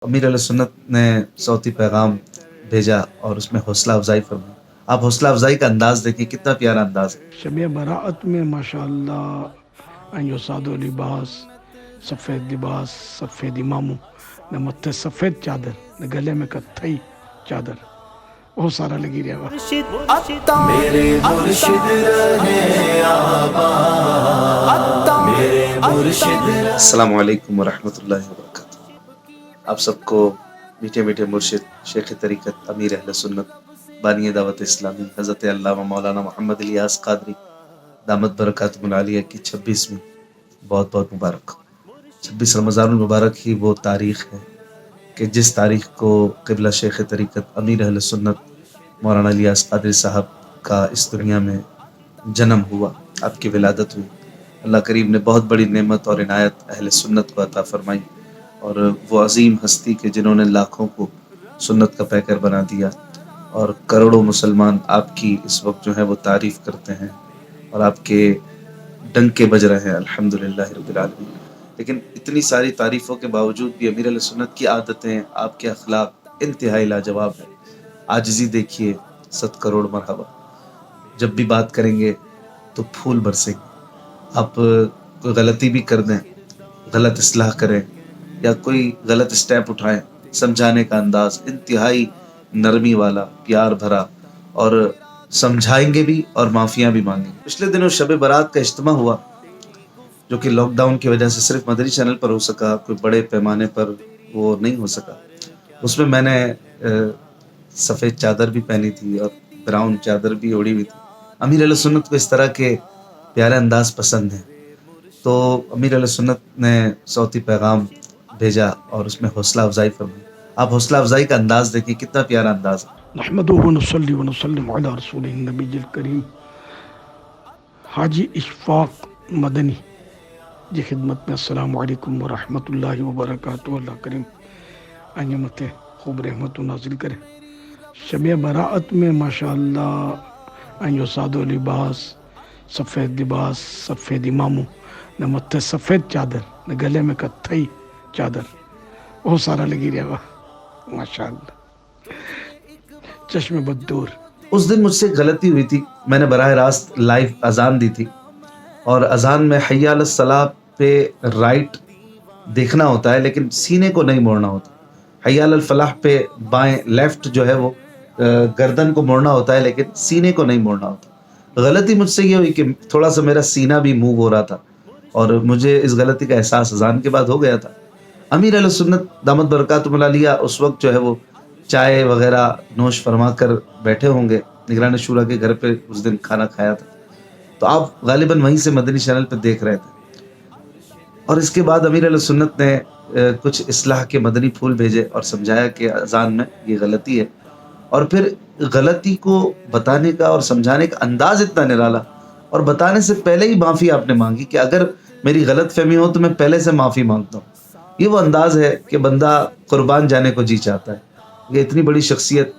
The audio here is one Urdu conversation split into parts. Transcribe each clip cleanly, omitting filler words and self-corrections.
امیر علیہ سنت نے صوتی پیغام بھیجا اور اس میں حوصلہ افزائی فرمائی. آپ حوصلہ افزائی کا انداز دیکھیں، کتنا پیارا انداز ہے. شب براعت میں ماشاءاللہ یساد و لباس سفید لباس سفید اماموں نہ متھے سفید چادر نہ گلے میں کتھئی چادر بہت سارا لگی رہا. میرے مرشد رہے آباد، میرے مرشد رہے. السلام علیکم ورحمۃ اللہ وبرکاتہ. آپ سب کو میٹھے میٹھے مرشد شیخ طریقت امیر اہل سنت بانی دعوت اسلامی حضرت علامہ مولانا محمد الیاس قادری دامت برکاتہم العالیہ کی 26ویں بہت بہت مبارک. 26 رمضان المبارک ہی وہ تاریخ ہے کہ جس تاریخ کو قبلہ شیخ طریقت امیر اہل سنت مولانا الیاس قادری صاحب کا اس دنیا میں جنم ہوا، آپ کی ولادت ہوئی. اللہ کریم نے بہت بڑی نعمت اور عنایت اہل سنت کو عطا فرمائی، اور وہ عظیم ہستی کے جنہوں نے لاکھوں کو سنت کا پیکر بنا دیا، اور کروڑوں مسلمان آپ کی اس وقت جو ہے وہ تعریف کرتے ہیں اور آپ کے ڈنکے بج رہے ہیں الحمدللہ رب العالمین. لیکن اتنی ساری تعریفوں کے باوجود بھی امیر علیہ سنت کی عادتیں، آپ کے اخلاق انتہائی لاجواب ہیں. عاجزی دیکھیے، 7 کروڑ مرحبا. جب بھی بات کریں گے تو پھول برسیں گے. آپ کوئی غلطی بھی کر دیں، غلط اصلاح کریں یا کوئی غلط اسٹیپ اٹھائیں، سمجھانے کا انداز انتہائی نرمی والا، پیار بھرا، اور سمجھائیں گے بھی اور معافیاں بھی مانگیں گے. پچھلے دنوں شب برات کا اجتماع ہوا جو کہ لاک ڈاؤن کی وجہ سے صرف مدنی چینل پر ہو سکا، کوئی بڑے پیمانے پر وہ نہیں ہو سکا. اس میں میں نے سفید چادر بھی پہنی تھی اور براؤن چادر بھی اوڑھی ہوئی تھی. امیر علیہ سنت کو اس طرح کے پیارے انداز پسند ہیں، تو امیر علیہ سنت نے صوتی پیغام بھیجا اور اس میں حوصلہ افزائی فرمائی. آپ حوصلہ افزائی کا انداز دیکھیں، کتنا پیارا انداز ہے. نحمدہ ونصلی ونسلم علی رسول النبی الکریم. حاجی اشفاق مدنی جی خدمت میں السلام علیکم ورحمۃ اللہ وبرکاتہ. اللہ کریم آئیں مت خوب رحمت نازل کرے. شب براعت میں ماشاءاللہ یساد و لباس سفید لباس سفید اماموں نہ متھے سفید چادر نہ گلے میں کتھئی چادر بہت سارا لگی رہا ماشاءاللہ. چشم بدور. اس دن مجھ سے غلطی ہوئی تھی، میں نے براہ راست لائیو اذان دی تھی، اور اذان میں حی علی الصلاۃ پہ رائٹ دیکھنا ہوتا ہے لیکن سینے کو نہیں موڑنا ہوتا. حی علی الفلاح پہ بائیں لیفٹ جو ہے وہ گردن کو موڑنا ہوتا ہے لیکن سینے کو نہیں موڑنا ہوتا. غلطی مجھ سے یہ ہوئی کہ تھوڑا سا میرا سینہ بھی موو ہو رہا تھا، اور مجھے اس غلطی کا احساس اذان کے بعد ہو گیا تھا. امیر علیہ سنت دامت برکاتہم العالیہ اس وقت جو ہے وہ چائے وغیرہ نوش فرما کر بیٹھے ہوں گے. نگران شورا کے گھر پہ اس دن کھانا کھایا تھا، تو آپ غالباً وہیں سے مدنی چینل پہ دیکھ رہے تھے. اور اس کے بعد امیر علیہ سنت نے کچھ اصلاح کے مدنی پھول بھیجے اور سمجھایا کہ اذان میں یہ غلطی ہے، اور پھر غلطی کو بتانے کا اور سمجھانے کا انداز اتنا نرالا، اور بتانے سے پہلے ہی معافی آپ نے مانگی کہ اگر میری غلط فہمی ہو تو میں پہلے سے معافی مانگتا ہوں. یہ وہ انداز ہے کہ بندہ قربان جانے کو جی چاہتا ہے. یہ اتنی بڑی شخصیت،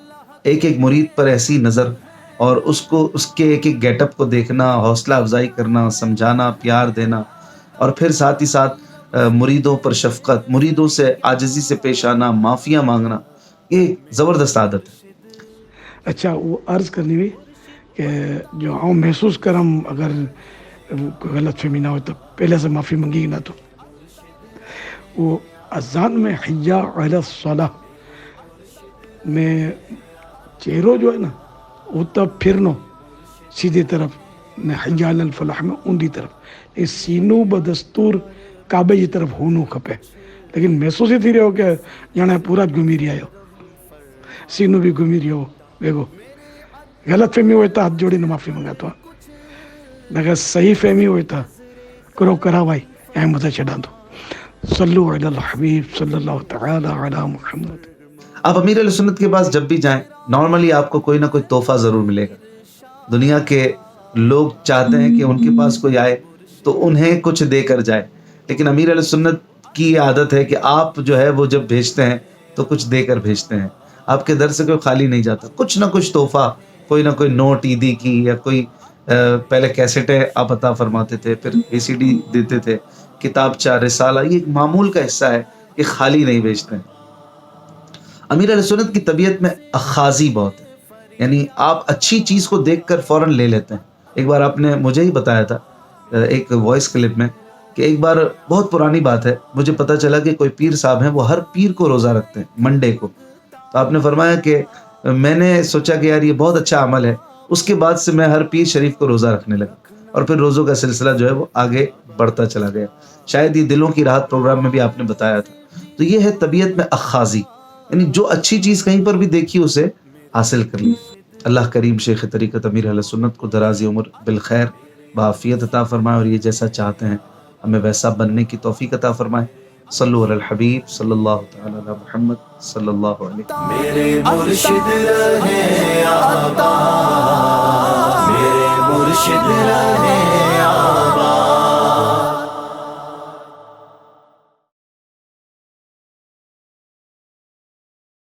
ایک ایک مرید پر ایسی نظر، اور اس کو اس کے ایک ایک گیٹ اپ کو دیکھنا، حوصلہ افزائی کرنا، سمجھانا، پیار دینا، اور پھر ساتھ ہی ساتھ مریدوں پر شفقت، مریدوں سے عاجزی سے پیش آنا، معافیاں مانگنا، یہ زبردست عادت ہے. اچھا وہ عرض کرنی ہوئی کہ جو آؤں محسوس کرم اگر کوئی غلط فہمی نہ ہو تو پہلے سے معافی منگی نہ. تو وہ اذان میں حی علی الصلاۃ میں چہروں جو ہے نا وہ تب پھرنو سیدھی طرف نے حی علی الفلاح میں اندھی طرف یہ سینو بدستور کعبے کی طرف ہونو کھپے. لیکن محسوس ہی تھی رہو کہ جانے پورا گھومی رہا ہو، سینو بھی گھومی رہو. دیکھو غلط فہمی ہوئی تو ہاتھ جوڑی نے معافی منگاتا ہوں، اگر صحیح فہمی ہوئی تو کرو کرا بھائی یہاں مجھے چڑھا دو. صلو علی الحبیب صلی اللہ تعالی علی محمد. آپ امیر علیہ سنت کے پاس جب بھی جائیں نارملی آپ کو کوئی نہ کوئی تحفہ ضرور ملے گا. دنیا کے لوگ چاہتے ہیں کہ ان کے پاس کوئی آئے تو انہیں کچھ دے کر جائے، لیکن امیر علیہ سنت کی یہ عادت ہے کہ آپ جو ہے وہ جب بھیجتے ہیں تو کچھ دے کر بھیجتے ہیں. آپ کے در سے کوئی خالی نہیں جاتا، کچھ نہ کچھ تحفہ، کوئی نہ کوئی نوٹ عیدی کی، یا کوئی پہلے کیسٹیں آپ عطا فرماتے تھے، پھر اے سی ڈی دیتے تھے، کتاب چار رسالہ. یہ ایک معمول کا حصہ ہے کہ خالی نہیں بھیجتے ہیں. امیر اہل سنت کی طبیعت میں اخاذی بہت ہے، یعنی آپ اچھی چیز کو دیکھ کر فوراً لے لیتے ہیں۔ ایک بار آپ نے مجھے ہی بتایا تھا ایک وائس کلپ میں کہ ایک بار، بہت پرانی بات ہے، مجھے پتہ چلا کہ کوئی پیر صاحب ہیں وہ ہر پیر کو روزہ رکھتے ہیں، منڈے کو۔ تو آپ نے فرمایا کہ میں نے سوچا کہ یار یہ بہت اچھا عمل ہے، اس کے بعد سے میں ہر پیر شریف کو روزہ رکھنے لگا، اور پھر روزوں کا سلسلہ جو ہے وہ آگے بڑھتا چلا گیا۔ شاید یہ دلوں کی راحت پروگرام میں بھی آپ نے بتایا تھا۔ تو یہ ہے طبیعت میں اخاذی، یعنی جو اچھی چیز کہیں پر بھی دیکھی اسے حاصل کر لی۔ اللہ کریم شیخ طریقت امیر اہل سنت کو دراز عمر بالخیر بعافیت عطا فرمائے، اور یہ جیسا چاہتے ہیں ہمیں ویسا بننے کی توفیق عطا فرمائے۔ صلو علی الحبیب صلی اللہ تعالی علی محمد صلی اللہ علیہ۔ میرے مرشد رہے آباد، میرے مرشد رہے آباد۔